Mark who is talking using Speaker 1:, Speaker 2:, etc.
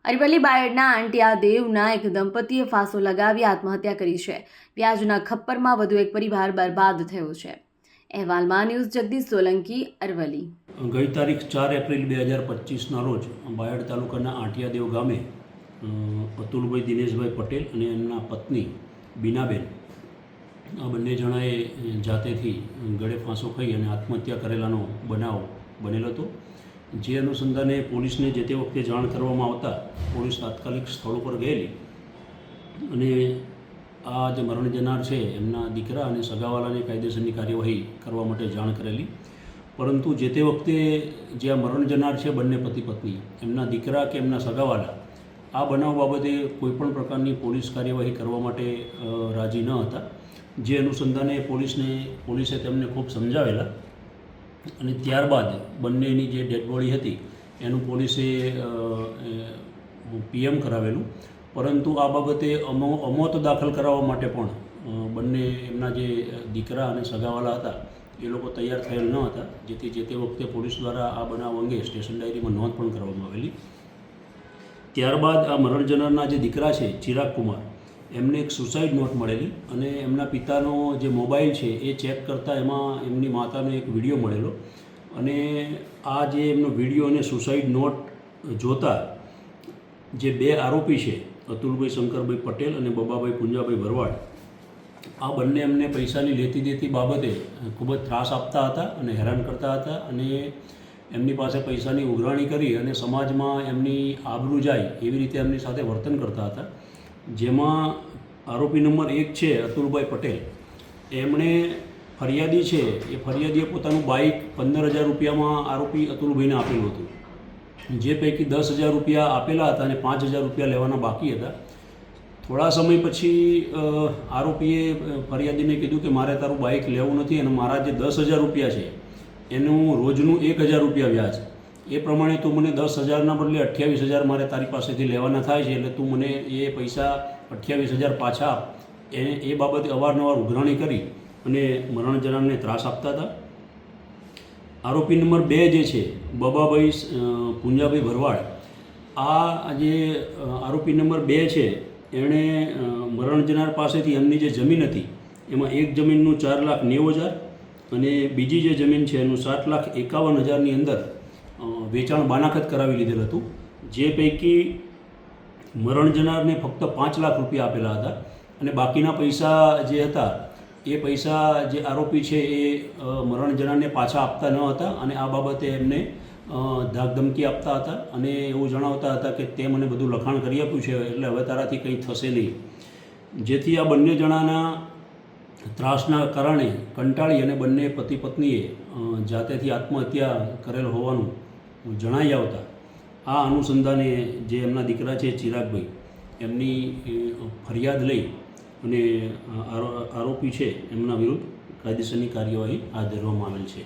Speaker 1: અરવલ્લી બાયડના આંટિયા દેવના એક દંપતીએ ફાંસો લગાવી આત્મહત્યા કરી છે। વ્યાજના ખપ્પરમાં વધુ એક પરિવાર બરબાદ થયો છે। અહેવાલમાં ન્યૂઝ જગદીશ સોલંકી, અરવલ્લી।
Speaker 2: ગઈ તારીખ 4 એપ્રિલ 2025ના રોજ બાયડ તાલુકાના આંટિયાદેવ ગામે અતુલભાઈ દિનેશભાઈ પટેલ અને એમના પત્ની બીનાબેન આ બંને જણાએ જાતેથી ગળે ફાંસો ખાઈ અને આત્મહત્યા કરેલાનો બનાવ બનેલો હતો। જે અનુસંધાને પોલીસને જે તે વખતે જાણ કરવામાં આવતા પોલીસ તાત્કાલિક સ્થળ ઉપર ગયેલી અને આ જે મરણ જનાર છે એમના દીકરા અને સગાવાલાને કાયદેસરની કાર્યવાહી કરવા માટે જાણ કરેલી। પરંતુ જે તે વખતે જે આ મરણ જનાર છે બંને પતિ પત્ની એમના દીકરા કે એમના સગાવાલા આ બનાવ બાબતે કોઈપણ પ્રકારની પોલીસ કાર્યવાહી કરવા માટે રાજી ન હતા। જે અનુસંધાને પોલીસે તેમને ખૂબ સમજાવેલા અને ત્યારબાદ બંનેની જે ડેડ બોડી હતી એનું પોલીસે પીએમ કરાવેલું। પરંતુ આ બાબતે અમોત દાખલ કરાવવા માટે પણ બંને એમના જે દીકરા અને સગાવાલા હતા એ લોકો તૈયાર થયેલ ન હતા, જેથી જે તે વખતે પોલીસ દ્વારા આ બનાવ અંગે સ્ટેશન ડાયરીમાં નોંધ પણ કરવામાં આવેલી। ત્યારબાદ આ મરણ જનારના જે દીકરા છે ચિરાગ કુમાર એમને એક સુસાઇડ નોટ મળેલી અને એમના પિતાનો જે મોબાઈલ છે એ ચેક કરતાં એમાં એમની માતાનો એક વિડીયો મળેલો અને આ જે એમનો વિડીયો અને સુસાઇડ નોટ જોતા જે બે આરોપી છે અતુલભાઈ શંકરભાઈ પટેલ અને બબાભાઈ પુંજાભાઈ ભરવાડ આ બંને એમને પૈસાની લેતી દેતી બાબતે ખૂબ જ ત્રાસ આપતા હતા અને હેરાન કરતા હતા અને એમની પાસે પૈસાની ઉઘરાણી કરી અને સમાજમાં એમની આબરૂ જાય એવી રીતે એમની સાથે વર્તન કરતા હતા। જેમાં આરોપી નંબર 1 છે અતુલભાઈ પટેલ, એમણે ફરિયાદી છે એ ફરિયાદીએ પોતાનું બાઇક 15,000 રૂપિયામાં આરોપી અતુલભાઈને આપેલું હતું, જે પૈકી 10,000 રૂપિયા આપેલા હતા અને 5,000 રૂપિયા લેવાના બાકી હતા। થોડા સમય પછી આરોપીએ ફરિયાદીને કીધું કે મારે તારું બાઇક લેવું નથી અને મારા જે 10,000 રૂપિયા છે એનું રોજનું 1,000 રૂપિયા વ્યાજ, એ પ્રમાણે તું મને 10,000ના બદલે 28,000 મારે તારી પાસેથી લેવાના થાય છે, એટલે તું મને એ પૈસા 28,000 પાછા આપ। એ બાબતે અવારનવાર ઉઘરાણી કરી અને મરણ જનારને ત્રાસ આપતા હતા। આરોપી નંબર 2 જે છે બબાભાઈ પુંજાભાઈ ભરવાડ, આ જે આરોપી નંબર 2 છે એણે મરણ જનાર પાસેથી એમની જે જમીન હતી એમાં એક જમીનનું 4,90,000 અને બીજી જે જમીન છે એનું 7,51,000ની અંદર વેચાણ બાનાખત કરાવી લીધેલ હતું, જે પૈકી મરણ જનારને ફક્ત 5 લાખ રૂપિયા આપેલા હતા અને બાકીના પૈસા જે હતા એ પૈસા જે આરોપી છે એ મરણ જનારને પાછા આપતા ન હતા અને આ બાબતે એમને ધાકધમકી આપતા હતા અને એવું જણાવતા હતા કે તે મને બધું લખાણ કરી આપ્યું છે એટલે હવે તારાથી કંઈ થશે નહીં। જેથી આ બંને જણાના ત્રાસના કારણે કંટાળી અને બંને પતિ પત્નીએ જાતેથી આત્મહત્યા કરેલ હોવાનું જણાઈ આવતા આ અનુસંધાને જે એમના દીકરા છે ચિરાગભાઈ એમની ફરિયાદ લઈ અને આરોપી છે એમના વિરુદ્ધ કાયદેસરની કાર્યવાહી હાથ ધરવામાં આવેલ છે।